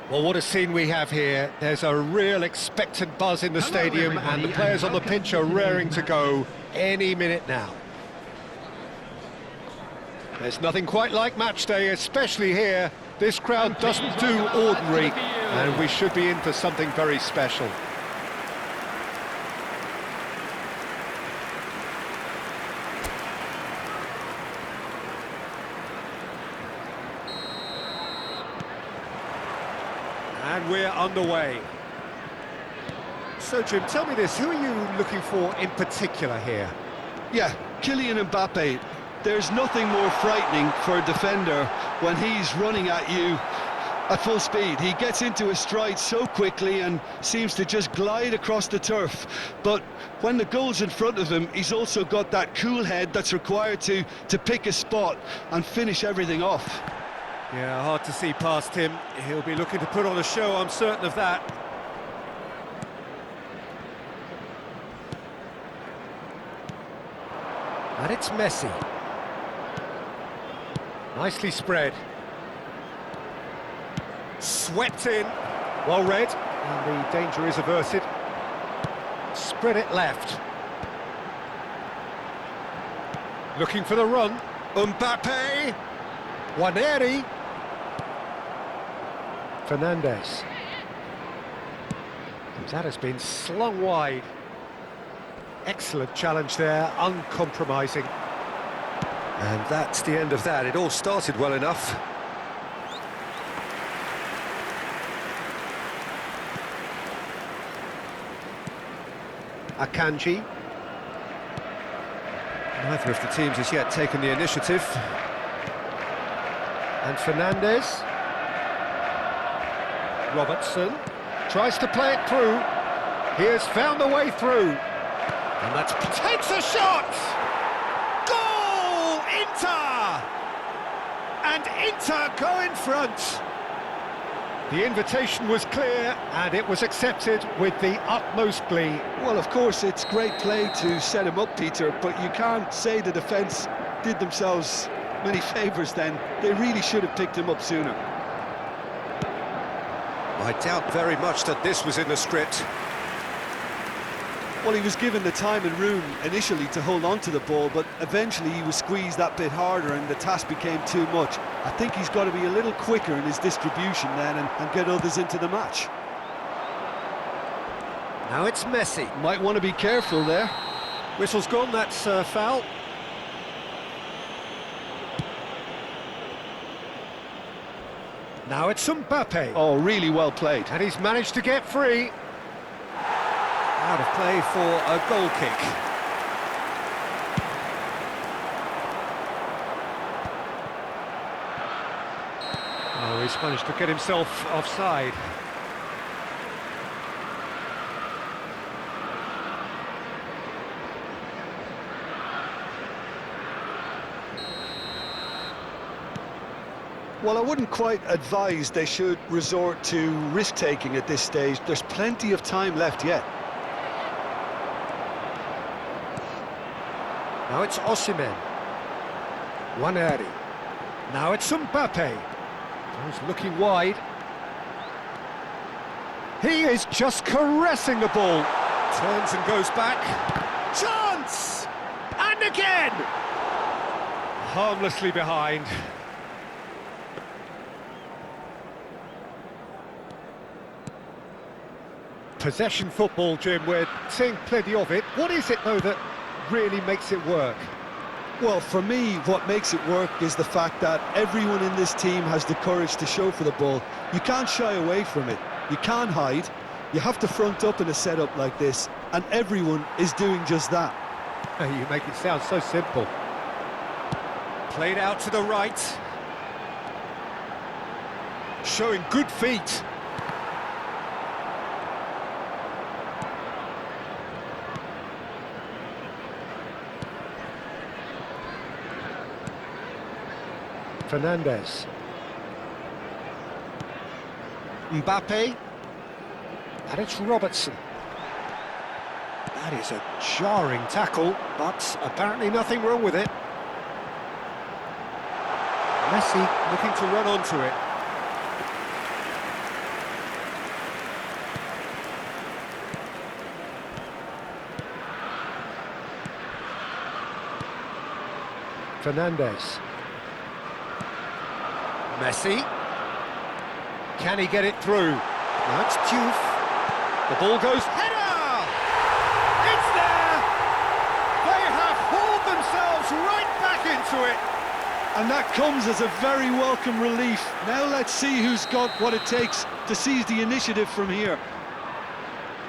Well, what a scene we have here. There's a real expectant buzz in the stadium, and the players on the pitch are raring to go any minute now. There's nothing quite like match day, especially here. This crowd doesn't do ordinary, and we should be in for something very special. And we're underway. So, Jim, tell me this, who are you looking for in particular here? Yeah, Kylian Mbappe. There's nothing more frightening for a defender when he's running at you at full speed. He gets into his stride so quickly and seems to just glide across the turf. But when the goal's in front of him, he's also got that cool head that's required to pick a spot and finish everything off. Yeah, hard to see past him. He'll be looking to put on a show, I'm certain of that. And it's Messi. Nicely spread. Swept in. Well read. And the danger is averted. Spread it left. Looking for the run. Mbappe. Waneri. Fernandes. That has been slung wide. Excellent challenge there, uncompromising. And that's the end of that. It all started well enough. Akanji. Neither of the teams has yet taken the initiative. And Fernandes. Robertson tries to play it through. He has found a way through. And that takes a shot! Goal! Inter! And Inter go in front. The invitation was clear and it was accepted with the utmost glee. Well, of course, it's great play to set him up, Peter, but you can't say the defence did themselves many favours then. They really should have picked him up sooner. I doubt very much that this was in the script. Well, he was given the time and room initially to hold on to the ball, but eventually he was squeezed that bit harder and the task became too much. I think he's got to be a little quicker in his distribution then and get others into the match. Now it's Messi. Might want to be careful there. Whistle's gone, that's foul. Now it's Mbappe. Oh, really well played. And he's managed to get free. Out of play for a goal kick. Oh, he's managed to get himself offside. Well, I wouldn't quite advise they should resort to risk-taking at this stage. There's plenty of time left yet. Now it's Osimhen. Waneri. Now it's Mbappe. He's looking wide. He is just caressing the ball. Turns and goes back. Chance! And again! Harmlessly behind. Possession football, Jim, we're seeing plenty of it. What is it, though, that really makes it work? Well, for me, what makes it work is the fact that everyone in this team has the courage to show for the ball. You can't shy away from it. You can't hide. You have to front up in a setup like this, and everyone is doing just that. You make it sound so simple. Played out to the right. Showing good feet. Fernandes. Mbappe. And it's Robertson. That is a jarring tackle, but apparently nothing wrong with it. Messi looking to run onto it. Fernandez. Messi. Can he get it through? That's Diouf. The ball goes header! It's there! They have hauled themselves right back into it. And that comes as a very welcome relief. Now let's see who's got what it takes to seize the initiative from here.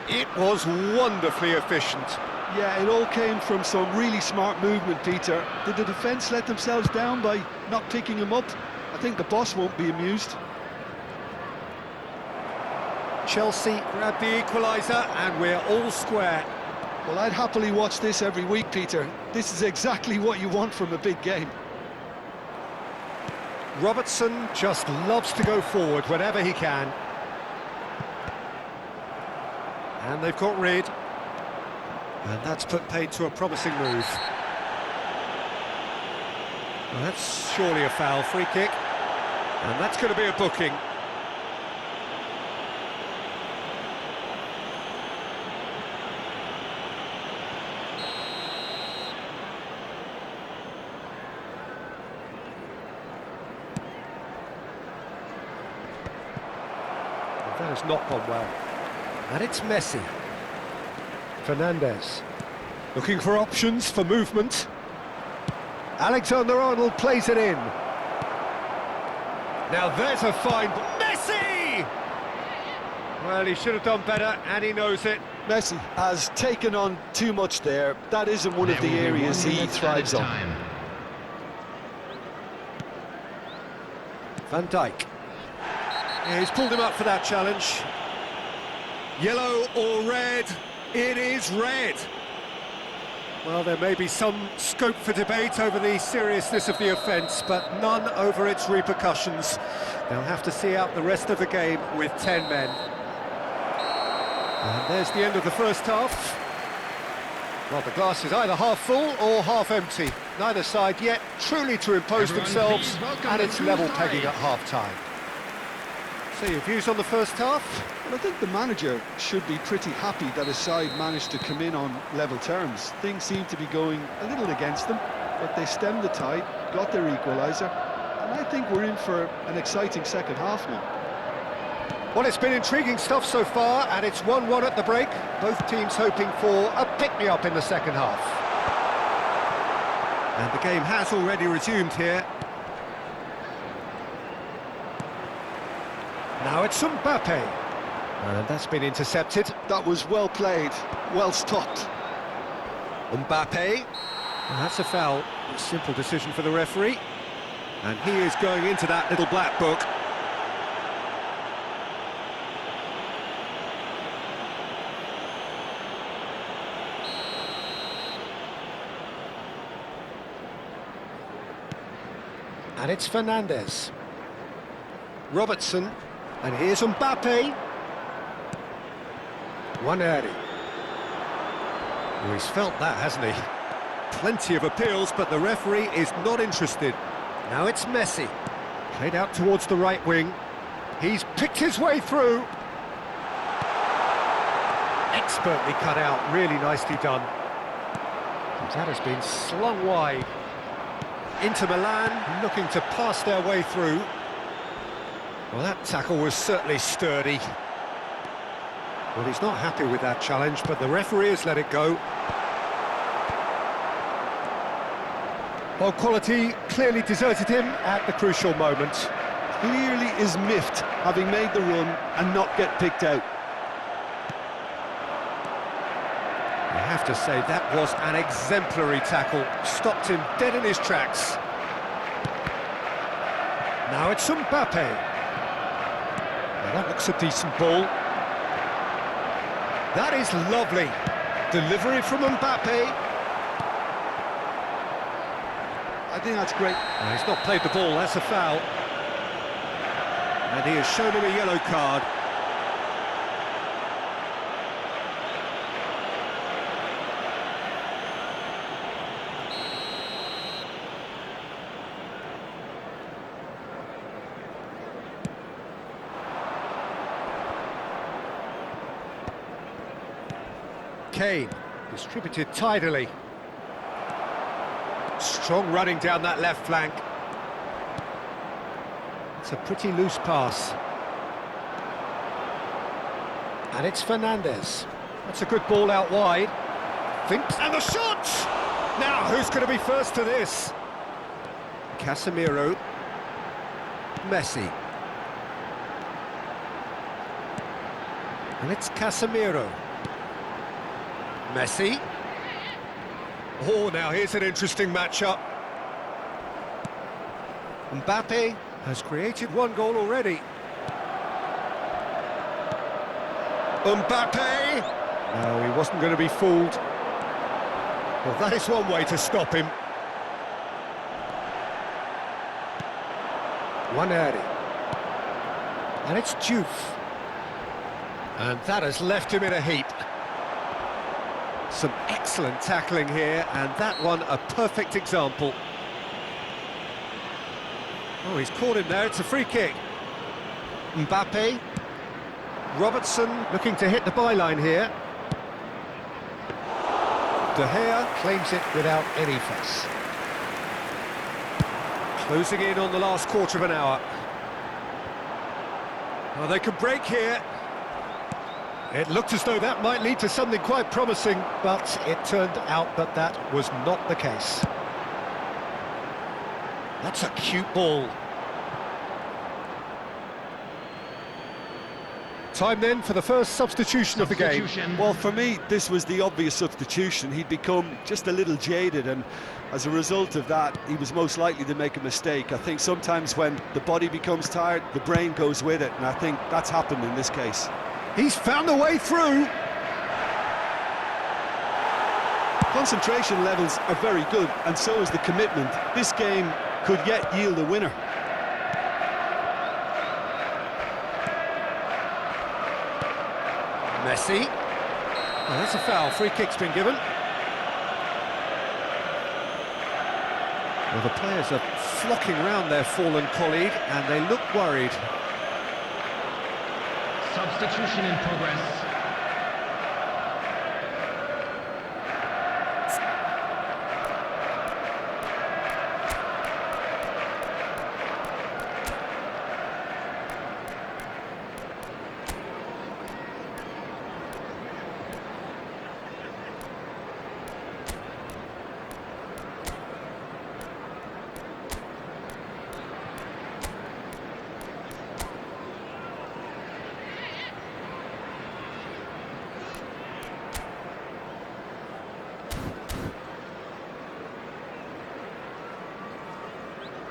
It was wonderfully efficient. Yeah, it all came from some really smart movement, Peter. Did the defence let themselves down by not picking him up? I think the boss won't be amused. Chelsea grabbed the equaliser and we're all square. Well, I'd happily watch this every week, Peter. This is exactly what you want from a big game. Robertson just loves to go forward whenever he can. And they've got rid. And that's put paid to a promising move. Well, that's surely a foul, free kick. And that's going to be a booking. That has not gone well. And it's Messi. Fernandez. Looking for options for movement. Alexander-Arnold plays it in. Now there's a fine... Messi! Well, he should have done better, and he knows it. Messi has taken on too much there. That isn't one of the areas he thrives on. Van Dijk. Yeah, he's pulled him up for that challenge. Yellow or red? It is red. Well, there may be some scope for debate over the seriousness of the offence, but none over its repercussions. They'll have to see out the rest of the game with 10 men. And there's the end of the first half. Well, the glass is either half full or half empty. Neither side yet truly to impose themselves, and it's level pegging at half-time. So your views on the first half? Well, I think the manager should be pretty happy that his side managed to come in on level terms. Things seem to be going a little against them, but they stemmed the tide, got their equaliser, and I think we're in for an exciting second half now. Well, it's been intriguing stuff so far, and it's 1-1 at the break. Both teams hoping for a pick-me-up in the second half. And the game has already resumed here. Now it's Mbappe. And that's been intercepted. That was well played, well stopped. Mbappe. And that's a foul. A simple decision for the referee. And he is going into that little black book. And it's Fernandez. Robertson. And here's Mbappe. Waneri. Well, he's felt that, hasn't he? Plenty of appeals, but the referee is not interested. Now it's Messi. Played out towards the right wing. He's picked his way through. Expertly cut out, really nicely done. And that has been slung wide. Inter Milan looking to pass their way through. Well, that tackle was certainly sturdy. Well, he's not happy with that challenge, but the referee has let it go. Well, quality clearly deserted him at the crucial moment. Clearly is miffed, having made the run and not get picked out. I have to say, that was an exemplary tackle. Stopped him dead in his tracks. Now it's Mbappe. Well, that looks a decent ball. That is lovely. Delivery from Mbappe. I think that's great. No, he's not played the ball, that's a foul. And he has shown him a yellow card. Kane, distributed tidily. Strong running down that left flank. It's a pretty loose pass. And it's Fernandez. That's a good ball out wide. Thinks, and the shot! Now, who's going to be first to this? Casemiro. Messi. And it's Casemiro. Messi. Oh, now here's an interesting matchup. Mbappe has created one goal already. Mbappe! No, he wasn't going to be fooled. Well, that is one way to stop him. Waneri. And it's Juve. And that has left him in a heap. Some excellent tackling here, and that one a perfect example. Oh, he's caught him there, it's a free kick. Mbappe. Robertson looking to hit the byline here. De Gea claims it without any fuss. Closing in on the last quarter of an hour. Well, they could break here. It looked as though that might lead to something quite promising, but it turned out that that was not the case. That's a cute ball. Time then for the first substitution of the game. Well, for me, this was the obvious substitution. He'd become just a little jaded, and as a result of that, he was most likely to make a mistake. I think sometimes when the body becomes tired, the brain goes with it, and I think that's happened in this case. He's found a way through. Concentration levels are very good, and so is the commitment. This game could yet yield a winner. Messi. Well, that's a foul. Free kick's been given. Well, the players are flocking around their fallen colleague, and they look worried. Substitution in progress.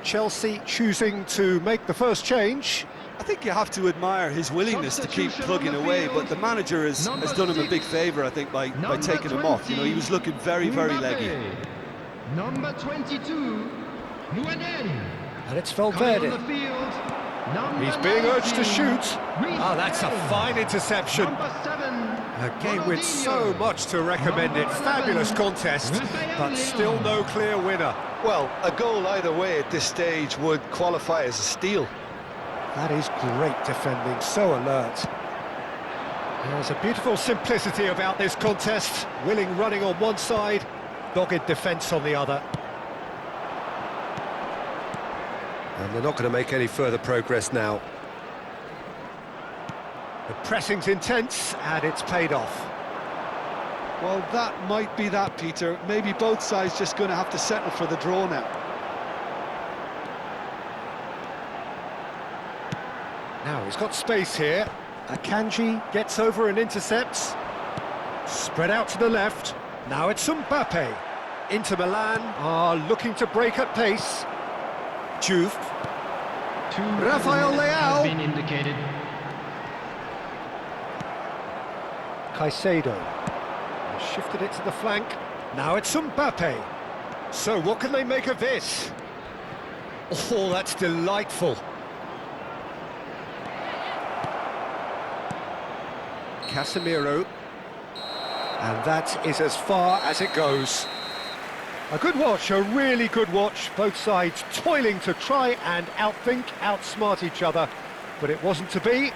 Chelsea choosing to make the first change. I think you have to admire his willingness to keep plugging away, but the manager has done him a big favour, I think, by taking him off. You know, he was looking very, very leggy. Number 22, Waneri. And it's Valverde. He's being urged to shoot. Oh, that's a fine interception. A game with so much to recommend it. Fabulous contest, but still no clear winner. Well, a goal either way at this stage would qualify as a steal. That is great defending, so alert. There's a beautiful simplicity about this contest. Willing running on one side, dogged defence on the other. And they're not going to make any further progress now. The pressing's intense, and it's paid off. Well, that might be that, Peter. Maybe both sides just going to have to settle for the draw now. Now he's got space here. Akanji gets over and intercepts. Spread out to the left. Now it's Mbappe. Inter Milan are looking to break at pace. Juve. Rafael Leao. Been indicated. Caicedo. Shifted it to the flank. Now it's Mbappe. So what can they make of this? Oh, that's delightful. Casemiro. And that is as far as it goes. A good watch, a really good watch. Both sides toiling to try and outthink, outsmart each other. But it wasn't to be,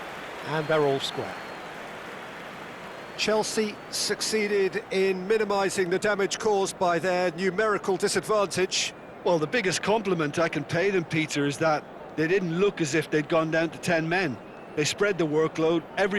and they're all square. Chelsea succeeded in minimising the damage caused by their numerical disadvantage. Well, the biggest compliment I can pay them, Peter, is that they didn't look as if they'd gone down to 10 men. They spread the workload, every